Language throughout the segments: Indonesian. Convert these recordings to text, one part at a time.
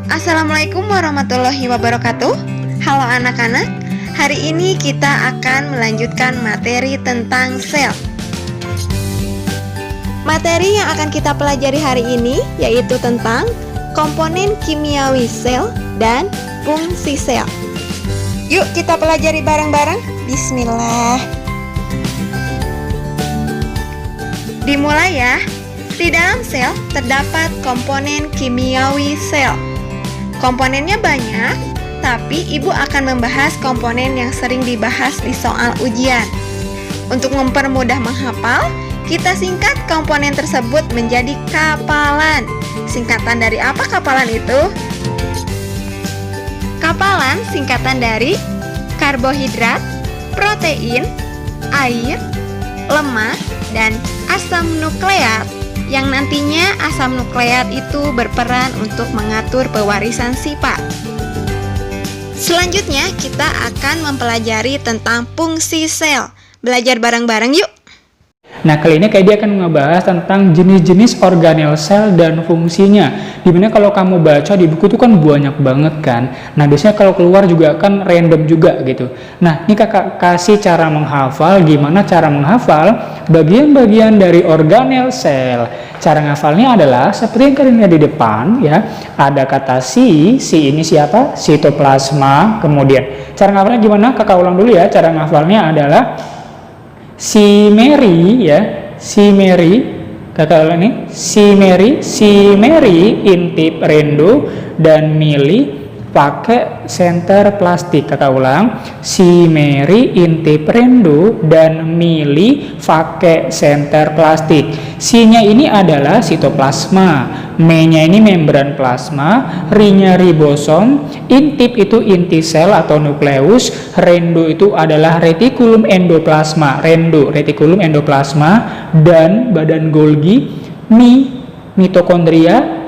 Assalamualaikum warahmatullahi wabarakatuh. Halo anak-anak, hari ini kita akan melanjutkan materi tentang sel. Materi yang akan kita pelajari hari ini yaitu tentang komponen kimiawi sel dan fungsi sel. Yuk kita pelajari bareng-bareng. Bismillah. Dimulai ya. Di dalam sel terdapat komponen kimiawi sel. Komponennya banyak, tapi Ibu akan membahas komponen yang sering dibahas di soal ujian. Untuk mempermudah menghafal, kita singkat komponen tersebut menjadi kapalan. Singkatan dari apa kapalan itu? Kapalan singkatan dari karbohidrat, protein, air, lemak, dan asam nukleat, yang nantinya asam nukleat itu berperan untuk mengatur pewarisan sifat. Selanjutnya kita akan mempelajari tentang fungsi sel. Belajar bareng-bareng yuk. Nah, kali ini dia akan ngebahas tentang jenis-jenis organel sel dan fungsinya. Dimana kalau kamu baca di buku itu kan banyak banget kan. Nah, biasanya kalau keluar juga kan random juga gitu. Nah, ini kakak kasih cara menghafal. Gimana cara menghafal bagian-bagian dari organel sel. Cara menghafalnya adalah seperti yang kalian lihat di depan ya. Ada kata si ini siapa? Sitoplasma. Kemudian cara menghafalnya gimana? Kakak ulang dulu ya. Cara menghafalnya adalah simeri ya, simeri, kakak ulang nih, simeri intip rendo dan mili pakai senter plastik. Kakak ulang, simeri intip rendo dan mili pakai senter plastik. C-nya ini adalah sitoplasma, M-nya ini membran plasma, R-nya ribosom, intip itu inti sel atau nukleus, rendo itu adalah retikulum endoplasma, retikulum endoplasma, dan badan Golgi, mitokondria,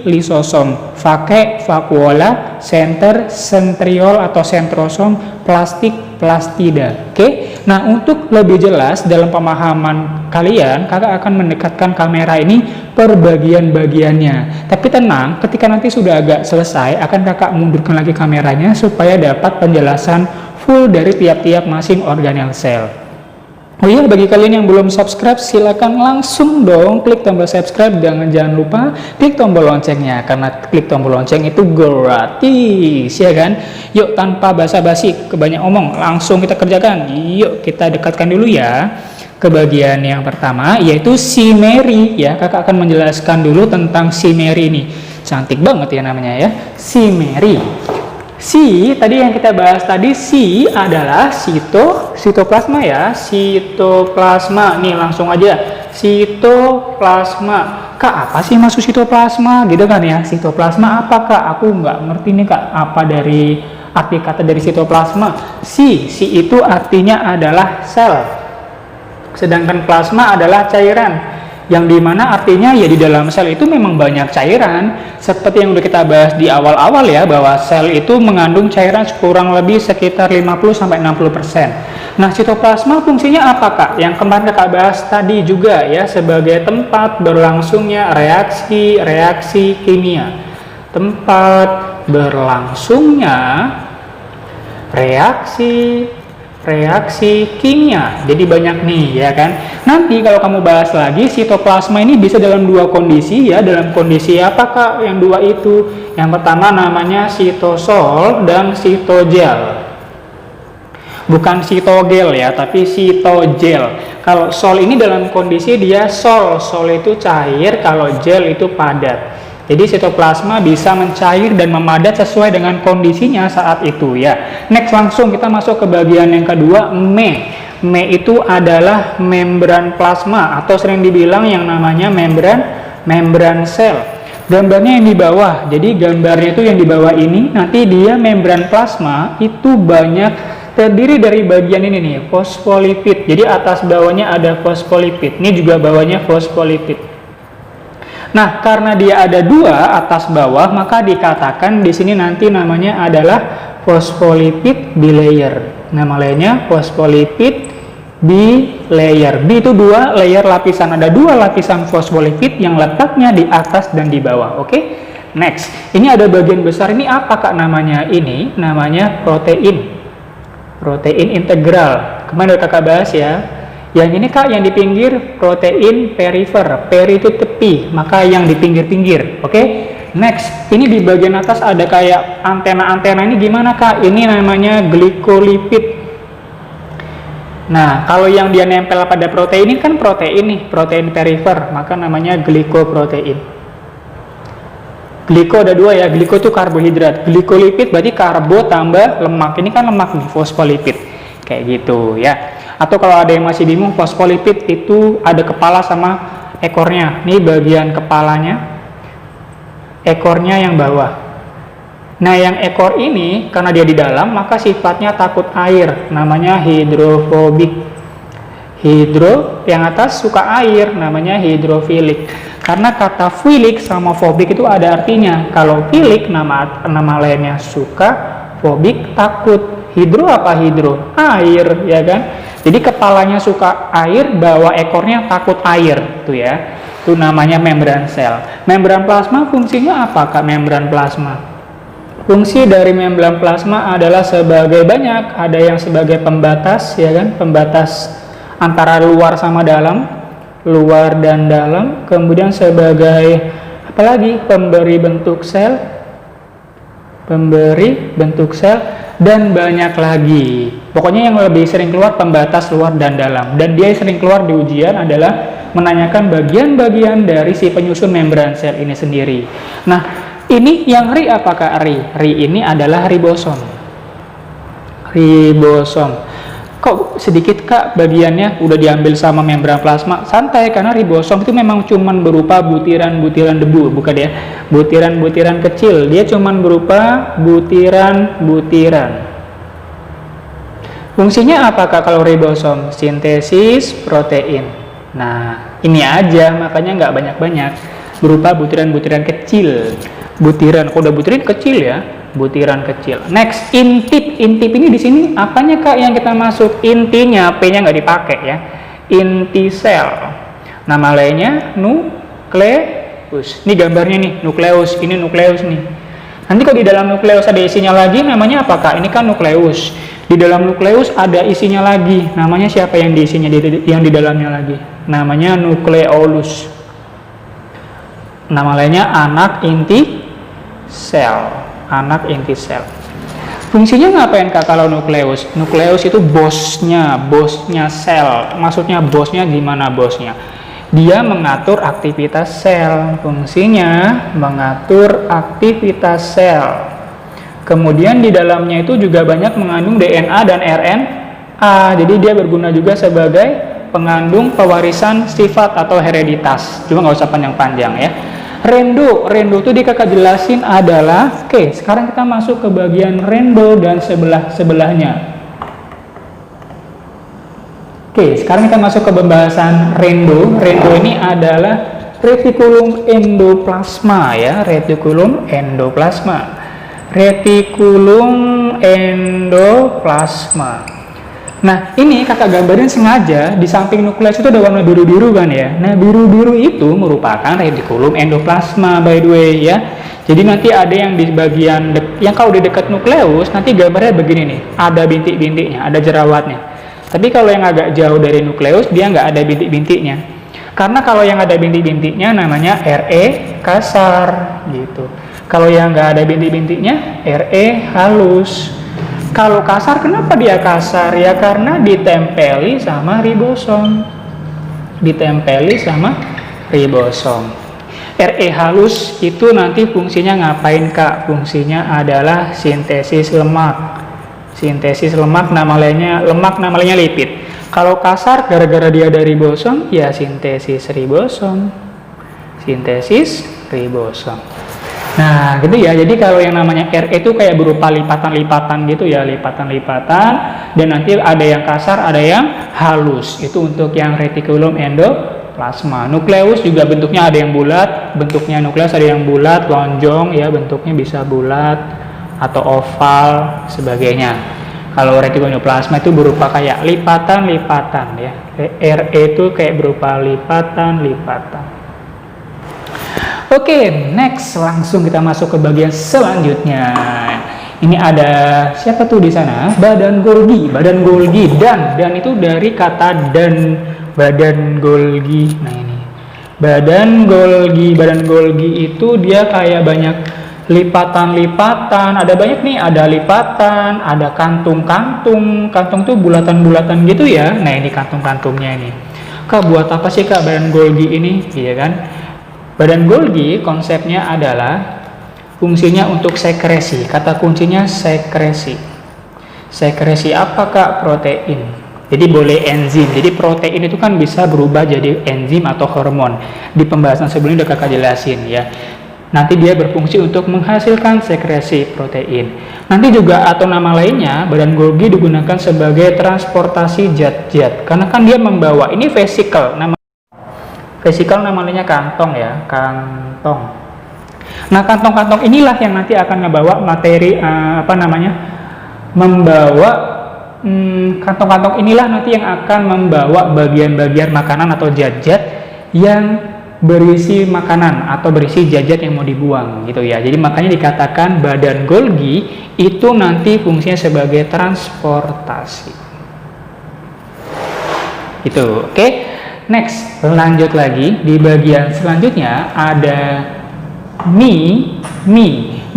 lisosom, vaque, vakuola, center, sentriol atau sentrosom, plastik, plastida. Oke. Nah, untuk lebih jelas dalam pemahaman kalian, kakak akan mendekatkan kamera ini per bagian-bagiannya. Tapi tenang, ketika nanti sudah agak selesai, akan kakak mundurkan lagi kameranya supaya dapat penjelasan full dari tiap-tiap masing organel sel. Oh iya, bagi kalian yang belum subscribe, silakan langsung dong klik tombol subscribe. Jangan lupa klik tombol loncengnya, karena klik tombol lonceng itu gratis, ya kan? Yuk, tanpa basa-basi, kebanyak omong, langsung kita kerjakan. Yuk, kita dekatkan dulu ya ke bagian yang pertama, yaitu simeri ya. Kakak akan menjelaskan dulu tentang simeri ini. Cantik banget ya namanya ya, simeri. Si, tadi yang kita bahas tadi, si adalah sitoplasma ya, sitoplasma. Nih langsung aja, sitoplasma. Kak, apa sih maksud sitoplasma? Gitu kan ya, sitoplasma apa kak? Aku nggak ngerti nih kak, apa dari arti kata dari sitoplasma. Si itu artinya adalah sel, sedangkan plasma adalah cairan. Yang dimana artinya ya di dalam sel itu memang banyak cairan, seperti yang udah kita bahas di awal-awal ya, bahwa sel itu mengandung cairan kurang lebih sekitar 50-60%. Nah, sitoplasma fungsinya apa kak? Yang kemarin kakak bahas tadi juga ya, sebagai tempat berlangsungnya reaksi kimia. Tempat berlangsungnya reaksi kimia. Jadi banyak nih ya kan. Nanti kalau kamu bahas lagi, sitoplasma ini bisa dalam dua kondisi ya. Dalam kondisi apakah yang dua itu? Yang pertama namanya sitosol dan sitogel. Bukan sitogel ya, tapi sitogel. Kalau sol ini dalam kondisi dia sol itu cair, kalau gel itu padat. Jadi sitoplasma bisa mencair dan memadat sesuai dengan kondisinya saat itu ya. Next, langsung kita masuk ke bagian yang kedua, Me itu adalah membran plasma atau sering dibilang yang namanya membran sel. Gambarnya yang di bawah. Jadi gambarnya itu yang di bawah ini, nanti dia membran plasma itu banyak terdiri dari bagian ini nih, fosfolipid. Jadi atas bawahnya ada fosfolipid. Ini juga bawahnya fosfolipid. Nah, karena dia ada dua atas bawah, maka dikatakan di sini nanti namanya adalah fosfolipid bilayer. Nama lainnya fosfolipid bilayer. B itu dua layer lapisan. Ada dua lapisan fosfolipid yang letaknya di atas dan di bawah. Oke. Next, ini ada bagian besar ini apa Kak namanya? Ini namanya protein. Protein integral. Kemarin udah Kakak bahas ya. Yang ini Kak yang di pinggir protein perifer. Peri itu tepi, maka yang di pinggir-pinggir. Oke? Next, ini di bagian atas ada kayak antena-antena ini gimana Kak? Ini namanya glikolipid. Nah, kalau yang dia nempel pada protein ini kan protein nih, protein perifer, maka namanya glikoprotein. Gliko ada dua ya, gliko itu karbohidrat, glikolipid berarti karbo tambah lemak. Ini kan lemak nih, fosfolipid. Kayak gitu ya. Atau kalau ada yang masih bingung, fosfolipid itu ada kepala sama ekornya. Ini bagian kepalanya, ekornya yang bawah. Nah, yang ekor ini karena dia di dalam maka sifatnya takut air, namanya hidrofobik. Hidro yang atas suka air, namanya hidrofilik. Karena kata filik sama fobik itu ada artinya. Kalau filik nama lainnya suka, fobik takut. Hidro apa hidro? Air, ya kan? Jadi kepalanya suka air, bawa ekornya takut air, tuh ya. Itu namanya membran sel. Membran plasma fungsinya apa Kak membran plasma? Fungsi dari membran plasma adalah sebagai banyak, ada yang sebagai pembatas ya kan, pembatas antara luar sama dalam, luar dan dalam, kemudian sebagai apalagi pemberi bentuk sel, dan banyak lagi. Pokoknya yang lebih sering keluar pembatas luar dan dalam, dan dia sering keluar di ujian adalah menanyakan bagian-bagian dari si penyusun membran sel ini sendiri. Nah, ini yang ri apakah ri? Ri ini adalah ribosom. Ribosom. Kok sedikit Kak bagiannya udah diambil sama membran plasma? Santai, karena ribosom itu memang cuman berupa butiran-butiran debu, bukan ya? Butiran-butiran kecil. Dia cuman berupa butiran-butiran. Fungsinya apakah kalau ribosom? Sintesis protein. Nah, ini aja, makanya nggak banyak-banyak. Berupa butiran-butiran kecil. Butiran, kalau udah butiran kecil ya, butiran kecil. Next, intip. Intip ini di sini apanya Kak yang kita masuk? Intinya, P-nya nggak dipakai ya. Inti sel. Nama lainnya nukleus. Ini gambarnya nih, nukleus. Ini nukleus nih. Nanti kalau di dalam nukleus ada isinya lagi, namanya apa Kak? Ini kan nukleus. Di dalam nukleus ada isinya lagi. Namanya siapa yang diisinya yang di dalamnya lagi? Namanya nukleolus. Nama lainnya anak inti sel. Anak inti sel. Fungsinya ngapain Kak kalau nukleus? Nukleus itu bosnya sel. Maksudnya bosnya gimana bosnya? Dia mengatur aktivitas sel. Fungsinya mengatur aktivitas sel. Kemudian di dalamnya itu juga banyak mengandung DNA dan RNA. Jadi dia berguna juga sebagai pengandung pewarisan sifat atau hereditas. Cuma nggak usah panjang-panjang ya. Rendo itu di Kakak jelasin adalah, oke, sekarang kita masuk ke bagian rendo dan sebelahnya. Oke, sekarang kita masuk ke pembahasan rendo. Rendo ini adalah retikulum endoplasma ya, retikulum endoplasma. Retikulum endoplasma. Nah, ini Kakak gambarin sengaja di samping nukleus itu ada warna biru-biru kan ya. Nah, biru-biru itu merupakan retikulum endoplasma by the way ya. Jadi nanti ada yang di bagian yang kalau di dekat nukleus nanti gambarnya begini nih, ada bintik-bintiknya, ada jerawatnya. Tapi kalau yang agak jauh dari nukleus dia nggak ada bintik-bintiknya. Karena kalau yang ada bintik-bintiknya namanya Re kasar gitu. Kalau yang nggak ada bintik-bintiknya Re halus. Kalau kasar, kenapa dia kasar? Ya karena ditempeli sama ribosom. Ditempeli sama ribosom. Re halus itu nanti fungsinya ngapain Kak? Fungsinya adalah sintesis lemak. Sintesis lemak nama lainnya lipid. Kalau kasar gara-gara dia ada ribosom, ya sintesis ribosom. Sintesis ribosom. Nah, gitu ya. Jadi kalau yang namanya Re itu kayak berupa lipatan-lipatan gitu ya, lipatan-lipatan. Dan nanti ada yang kasar, ada yang halus. Itu untuk yang retikulum endoplasma. Nukleus juga bentuknya ada yang bulat, bentuknya nukleus ada yang bulat, lonjong ya, bentuknya bisa bulat atau oval sebagainya. Kalau retikulum endoplasma itu berupa kayak lipatan-lipatan ya. Re itu kayak berupa lipatan-lipatan. Oke, next langsung kita masuk ke bagian selanjutnya. Ini ada siapa tuh di sana? Badan Golgi, dan itu dari kata dan, badan Golgi. Nah ini badan Golgi itu dia kayak banyak lipatan, ada banyak nih, ada lipatan, ada kantung tuh bulatan gitu ya. Nah ini kantung-kantungnya ini. Kak, buat apa sih Kak badan Golgi ini? Iya kan? Badan Golgi konsepnya adalah fungsinya untuk sekresi. Kata kuncinya sekresi. Sekresi apa Kak? Protein. Jadi boleh enzim. Jadi protein itu kan bisa berubah jadi enzim atau hormon. Di pembahasan sebelumnya udah Kakak jelasin ya. Nanti dia berfungsi untuk menghasilkan sekresi protein. Nanti juga atau nama lainnya, badan Golgi digunakan sebagai transportasi zat-zat. Karena kan dia membawa, ini vesikel. Vesikel namanya kantong ya, kantong. Nah, kantong-kantong inilah yang nanti akan membawa materi, kantong-kantong inilah nanti yang akan membawa bagian-bagian makanan atau zat-zat yang berisi makanan atau berisi zat-zat yang mau dibuang gitu ya. Jadi makanya dikatakan badan Golgi itu nanti fungsinya sebagai transportasi. Itu, oke? Next, lanjut lagi di bagian selanjutnya ada mie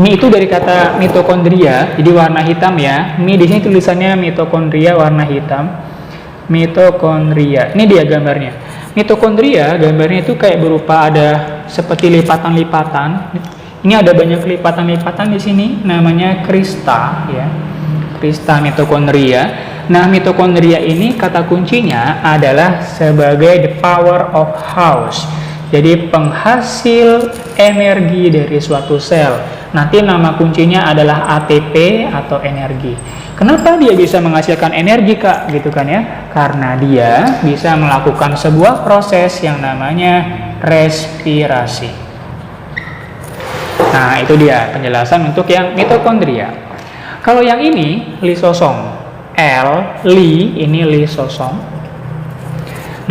itu dari kata mitokondria, jadi warna hitam ya. Mie di sini tulisannya mitokondria warna hitam. Mitokondria. Ini dia gambarnya. Mitokondria gambarnya itu kayak berupa ada seperti lipatan-lipatan. Ini ada banyak lipatan-lipatan di sini, namanya krista ya. Krista mitokondria. Nah, mitokondria ini kata kuncinya adalah sebagai the power of house. Jadi penghasil energi dari suatu sel. Nanti nama kuncinya adalah ATP atau energi. Kenapa dia bisa menghasilkan energi Kak? Gitu kan ya? Karena dia bisa melakukan sebuah proses yang namanya respirasi. Nah, itu dia penjelasan untuk yang mitokondria. Kalau yang ini lisosom. Ini lisosom.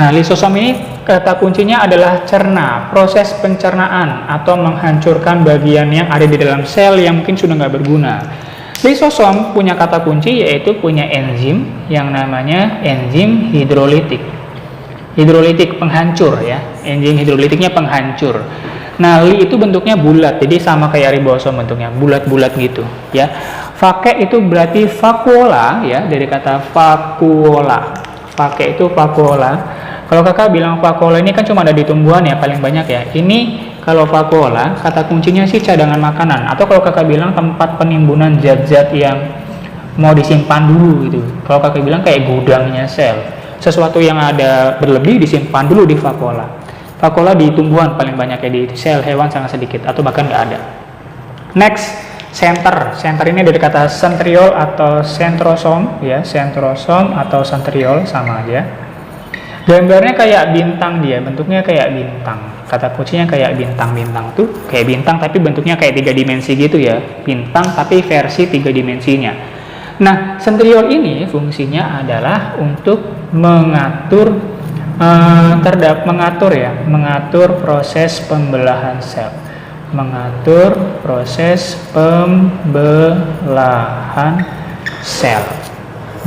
Nah, lisosom ini kata kuncinya adalah cerna, proses pencernaan atau menghancurkan bagian yang ada di dalam sel yang mungkin sudah nggak berguna. Lisosom punya kata kunci yaitu punya enzim yang namanya enzim hidrolitik. Hidrolitik penghancur ya, enzim hidrolitiknya penghancur. Nah, li itu bentuknya bulat, jadi sama kayak ribosom bentuknya, bulat-bulat gitu ya. Vake itu berarti vakuola ya, dari kata vakuola. Vake itu vakuola. Kalau Kakak bilang vakuola ini kan cuma ada di tumbuhan ya, paling banyak ya. Ini kalau vakuola, kata kuncinya sih cadangan makanan. Atau kalau Kakak bilang tempat penimbunan zat-zat yang mau disimpan dulu gitu. Kalau Kakak bilang kayak gudangnya sel. Sesuatu yang ada berlebih disimpan dulu di vakuola. Vakuola di tumbuhan paling banyak ya, di sel hewan sangat sedikit atau bahkan nggak ada. Next, center. Center ini dari kata centriole atau centrosom ya, centrosom atau centriole sama aja. Gambarnya kayak bintang, dia bentuknya kayak bintang. Kata kuncinya kayak bintang-bintang tuh, kayak bintang tapi bentuknya kayak 3 dimensi gitu ya. Bintang tapi versi 3 dimensinya. Nah, centriole ini fungsinya adalah untuk mengatur mengatur proses pembelahan sel. Mengatur proses pembelahan sel.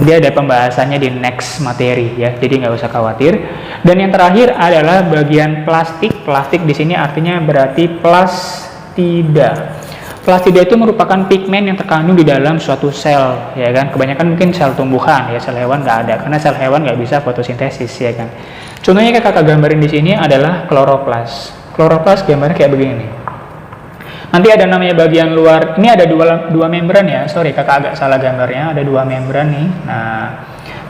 Dia ada pembahasannya di next materi ya, jadi nggak usah khawatir. Dan yang terakhir adalah bagian plastik. Plastik di sini artinya berarti plastida. Plastida itu merupakan pigmen yang terkandung di dalam suatu sel, ya kan? Kebanyakan mungkin sel tumbuhan, ya sel hewan nggak ada, karena sel hewan nggak bisa fotosintesis, ya kan? Contohnya kayak Kakak gambarin di sini adalah kloroplas. Kloroplas gambarnya kayak begini. Nanti ada namanya bagian luar. Ini ada dua membran ya. Sorry, Kakak agak salah gambarnya. Ada 2 membran nih. Nah,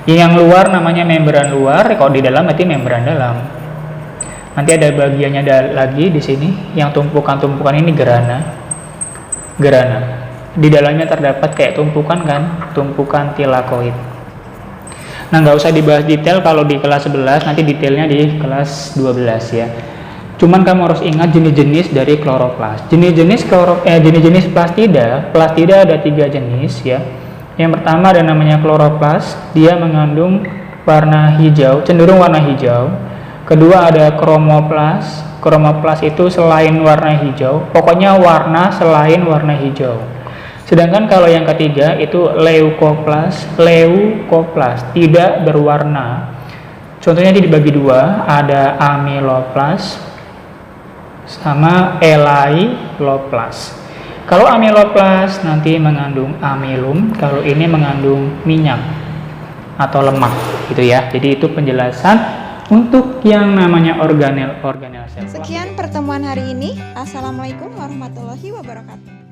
yang luar namanya membran luar. Kalau di dalam berarti membran dalam. Nanti ada bagiannya lagi di sini. Yang tumpukan-tumpukan ini gerana. Di dalamnya terdapat kayak tumpukan kan, tumpukan tilakoid. Nah, nggak usah dibahas detail kalau di kelas 11, nanti detailnya di kelas 12 ya. Cuman kamu harus ingat jenis-jenis dari kloroplas. Jenis-jenis plastida ada 3 jenis ya. Yang pertama ada namanya kloroplas, dia mengandung warna hijau, cenderung warna hijau. Kedua ada kromoplas, Kromoplas itu selain warna hijau, pokoknya warna selain warna hijau. Sedangkan kalau yang ketiga itu leukoplas. Leukoplas tidak berwarna. Contohnya dibagi dua, ada amiloplas sama elaioplas. Kalau amiloplas nanti mengandung amilum, kalau ini mengandung minyak atau lemak gitu ya. Jadi itu penjelasan untuk yang namanya organel sel. Sekian pertemuan hari ini. Assalamualaikum warahmatullahi wabarakatuh.